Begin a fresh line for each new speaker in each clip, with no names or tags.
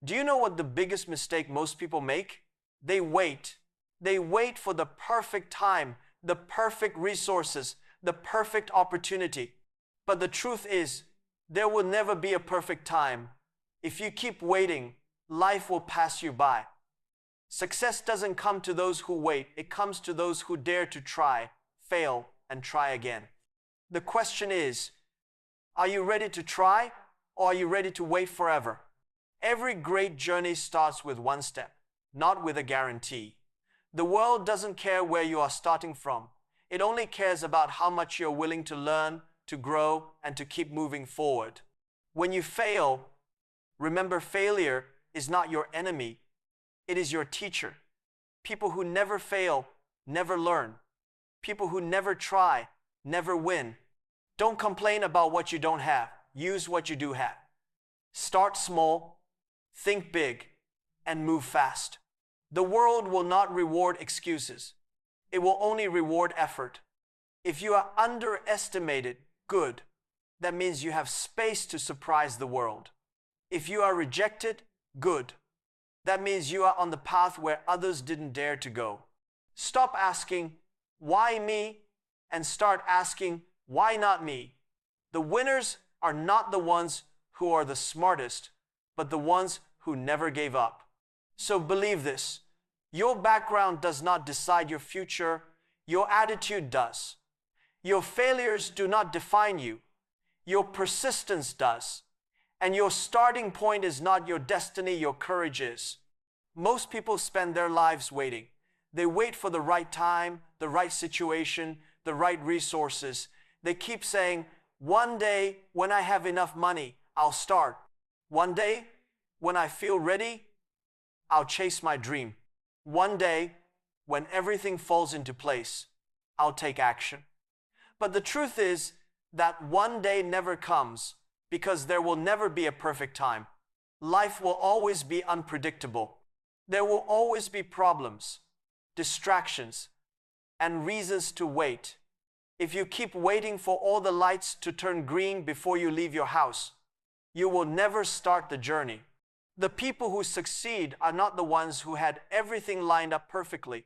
Do you know what the biggest mistake most people make? They wait. They wait for the perfect time, the perfect resources, the perfect opportunity. But the truth is, there will never be a perfect time. If you keep waiting, life will pass you by. Success doesn't come to those who wait. It comes to those who dare to try, fail, and try again. The question is, are you ready to try, or are you ready to wait forever? Every great journey starts with one step, not with a guarantee. The world doesn't care where you are starting from. It only cares about how much you're willing to learn, to grow, and to keep moving forward. When you fail, remember, failure is not your enemy. It is your teacher. People who never fail never learn. People who never try never win. Don't complain about what you don't have. Use what you do have. Start small, think big, and move fast. The world will not reward excuses. It will only reward effort. If you are underestimated, good. That means you have space to surprise the world. If you are rejected, good. That means you are on the path where others didn't dare to go. Stop asking, why me? And start asking, why not me? The winners are not the ones who are the smartest, but the ones who never gave up. So believe this. Your background does not decide your future. Your attitude does. Your failures do not define you. Your persistence does. And your starting point is not your destiny, your courage is. Most people spend their lives waiting. They wait for the right time, the right situation, the right resources. They keep saying, one day when I have enough money, I'll start. One day when I feel ready, I'll chase my dream. One day when everything falls into place, I'll take action. But the truth is that one day never comes because there will never be a perfect time. Life will always be unpredictable. There will always be problems, distractions, and reasons to wait. If you keep waiting for all the lights to turn green before you leave your house, you will never start the journey. The people who succeed are not the ones who had everything lined up perfectly.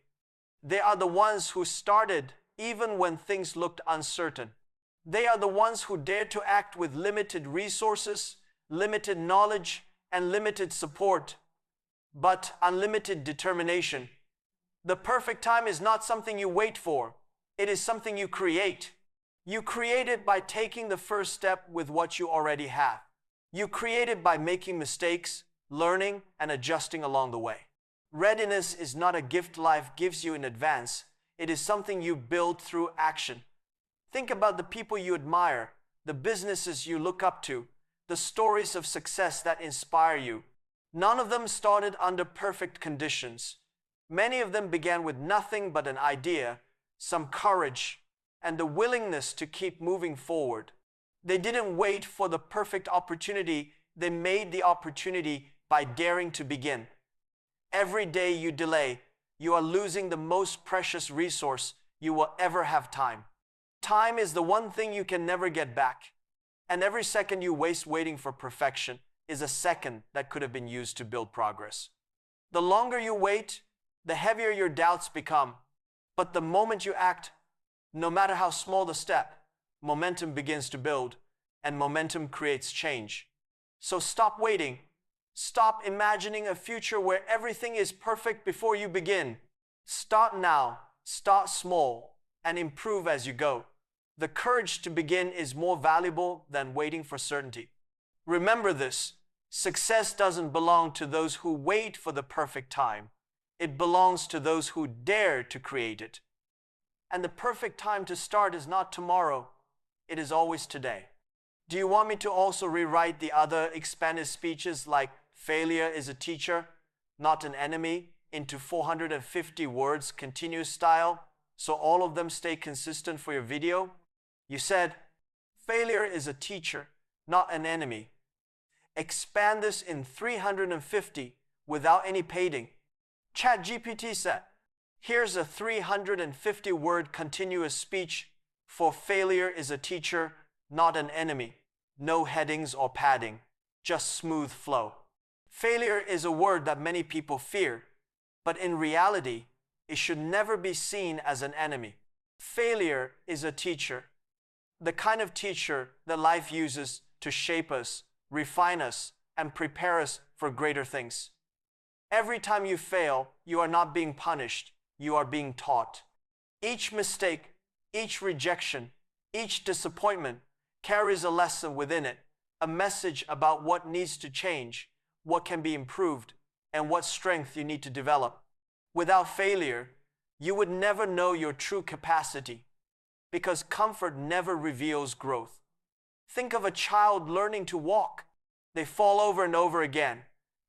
They are the ones who started even when things looked uncertain. They are the ones who dared to act with limited resources, limited knowledge, and limited support, but unlimited determination. The perfect time is not something you wait for. It is something you create. You create it by taking the first step with what you already have. You create it by making mistakes, learning, and adjusting along the way. Readiness is not a gift life gives you in advance. It is something you build through action. Think about the people you admire, the businesses you look up to, the stories of success that inspire you. None of them started under perfect conditions. Many of them began with nothing but an idea, some courage, and the willingness to keep moving forward. They didn't wait for the perfect opportunity. They made the opportunity by daring to begin. Every day you delay, you are losing the most precious resource you will ever have: time. Time is the one thing you can never get back. And every second you waste waiting for perfection is a second that could have been used to build progress. The longer you wait, the heavier your doubts become. But the moment you act, no matter how small the step, momentum begins to build, and momentum creates change. So stop waiting. Stop imagining a future where everything is perfect before you begin. Start now, start small, and improve as you go. The courage to begin is more valuable than waiting for certainty. Remember this: success doesn't belong to those who wait for the perfect time. It belongs to those who dare to create it. And the perfect time to start is not tomorrow. It is always today. Do you want me to also rewrite the other expanded speeches like failure is a teacher, not an enemy, into 450 words continuous style, so all of them stay consistent for your video? You said, failure is a teacher, not an enemy. Expand this in 350 without any padding. ChatGPT said, here's a 350-word continuous speech for failure is a teacher, not an enemy. No headings or padding, just smooth flow. Failure is a word that many people fear, but in reality, it should never be seen as an enemy. Failure is a teacher, the kind of teacher that life uses to shape us, refine us, and prepare us for greater things. Every time you fail, you are not being punished, you are being taught. Each mistake, each rejection, each disappointment carries a lesson within it, a message about what needs to change, what can be improved, and what strength you need to develop. Without failure, you would never know your true capacity, because comfort never reveals growth. Think of a child learning to walk. They fall over and over again,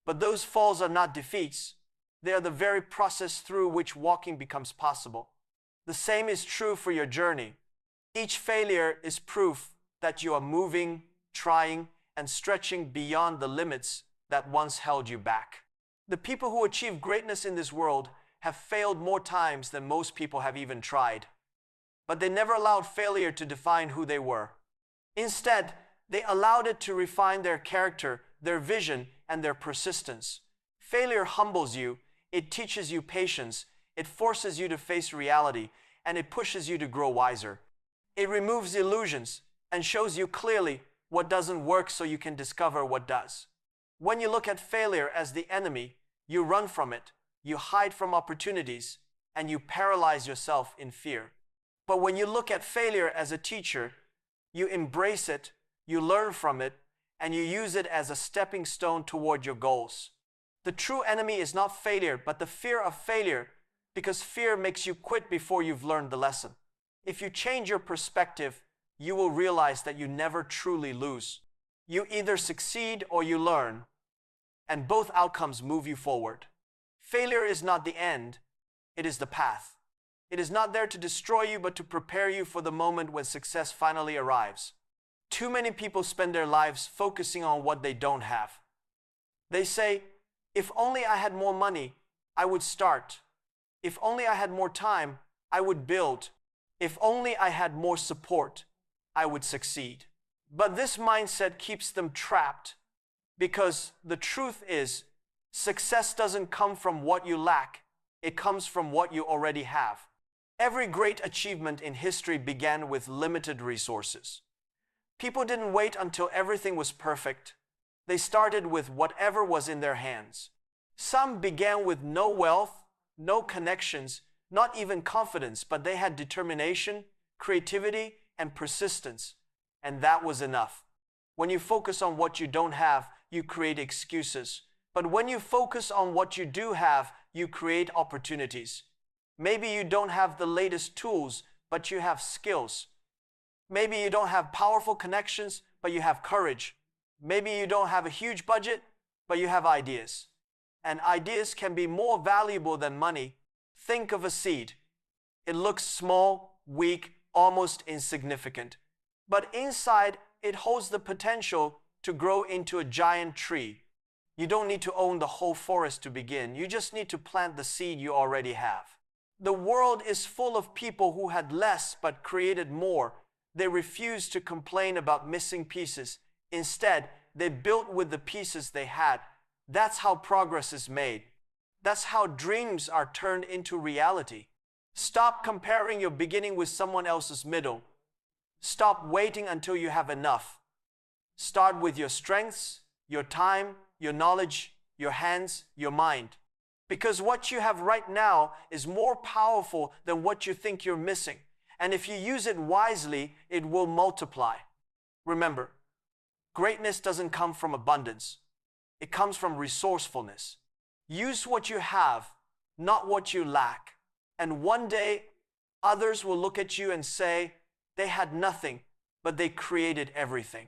but those falls are not defeats. They are the very process through which walking becomes possible. The same is true for your journey. Each failure is proof that you are moving, trying, and stretching beyond the limits that once held you back. The people who achieve greatness in this world have failed more times than most people have even tried. But they never allowed failure to define who they were. Instead, they allowed it to refine their character, their vision, and their persistence. Failure humbles you, it teaches you patience, it forces you to face reality, and it pushes you to grow wiser. It removes illusions and shows you clearly what doesn't work so you can discover what does. When you look at failure as the enemy, you run from it, you hide from opportunities, and you paralyze yourself in fear. But when you look at failure as a teacher, you embrace it, you learn from it, and you use it as a stepping stone toward your goals. The true enemy is not failure, but the fear of failure, because fear makes you quit before you've learned the lesson. If you change your perspective, you will realize that you never truly lose. You either succeed or you learn, and both outcomes move you forward. Failure is not the end, it is the path. It is not there to destroy you, but to prepare you for the moment when success finally arrives. Too many people spend their lives focusing on what they don't have. They say, if only I had more money, I would start. If only I had more time, I would build. If only I had more support, I would succeed. But this mindset keeps them trapped, because the truth is, success doesn't come from what you lack, it comes from what you already have. Every great achievement in history began with limited resources. People didn't wait until everything was perfect. They started with whatever was in their hands. Some began with no wealth, no connections, not even confidence, but they had determination, creativity, and persistence, and that was enough. When you focus on what you don't have, you create excuses. But when you focus on what you do have, you create opportunities. Maybe you don't have the latest tools, but you have skills. Maybe you don't have powerful connections, but you have courage. Maybe you don't have a huge budget, but you have ideas. And ideas can be more valuable than money. Think of a seed. It looks small, weak, almost insignificant. But inside, it holds the potential to grow into a giant tree. You don't need to own the whole forest to begin. You just need to plant the seed you already have. The world is full of people who had less but created more. They refused to complain about missing pieces. Instead, they built with the pieces they had. That's how progress is made. That's how dreams are turned into reality. Stop comparing your beginning with someone else's middle. Stop waiting until you have enough. Start with your strengths, your time, your knowledge, your hands, your mind. Because what you have right now is more powerful than what you think you're missing. And if you use it wisely, it will multiply. Remember, greatness doesn't come from abundance. It comes from resourcefulness. Use what you have, not what you lack. And one day, others will look at you and say, they had nothing, but they created everything.